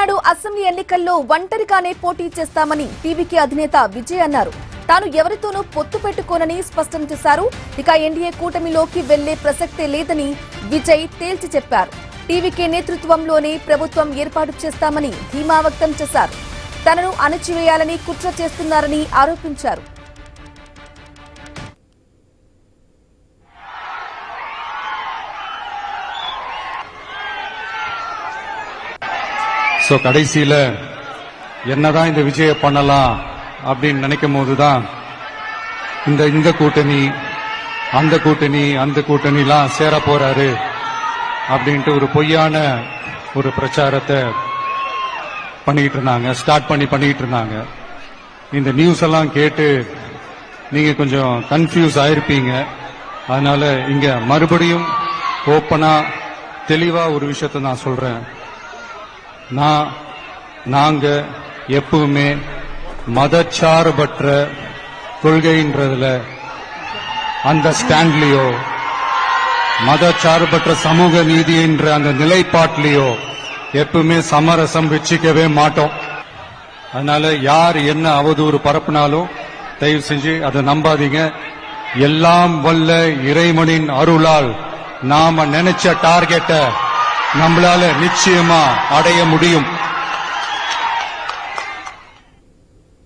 Tamil Nadu assembly ఎన్నికల్లో ఒంటరిగానే పోటీ చేస్తామని టీవీకే అధినేత విజయ్ అన్నారు. తాను ఎవరితోనూ పొత్తు పెట్టుకోనని స్పష్టం చేశారు. ఇక ఎన్డీఏ కూటమిలోకి వెళ్లే ప్రసక్తే లేదని విజయ్ తేల్చి చెప్పారు. టీవీకే నేతృత్వంలోనే ప్రభుత్వం ఏర్పాటు చేస్తామని ధీమా వ్యక్తం చేశారు. తనను అణచివేయాలని కుట్ర చేస్తున్నారని ఆరోపించారు. கடைசியில என்னதான் இந்த விஜய பண்ணலாம் அப்படின்னு நினைக்கும் போதுதான் இந்த கூட்டணி அந்த கூட்டணிலாம் சேர போறாரு அப்படின்ட்டு ஒரு பொய்யான ஒரு பிரச்சாரத்தை பண்ணிட்டு இருந்தாங்க. இந்த நியூஸ் எல்லாம் கேட்டு நீங்க கொஞ்சம் கன்ஃபியூஸ் ஆயிருப்பீங்க. அதனால இங்க மறுபடியும் ஓப்பனா தெளிவா ஒரு விஷயத்தை நான் சொல்றேன். நாங்க எப்பவுமே மதச்சார்பற்ற கொள்கைன்றதுல அந்த ஸ்டாண்ட்லயோ மதச்சார்பற்ற சமூக நீதி என்ற அந்த நிலைப்பாட்டிலேயோ எப்பவுமே சமரசம் வச்சுக்கவே மாட்டோம். அதனால யார் என்ன அவதூறு பரப்புனாலும் தயவு செஞ்சு அதை நம்பாதீங்க. எல்லாம் வல்ல இறைவனின் அருளால் நாம நினைச்ச டார்கெட்டை நம்மளால நிச்சயமா அடைய முடியும்.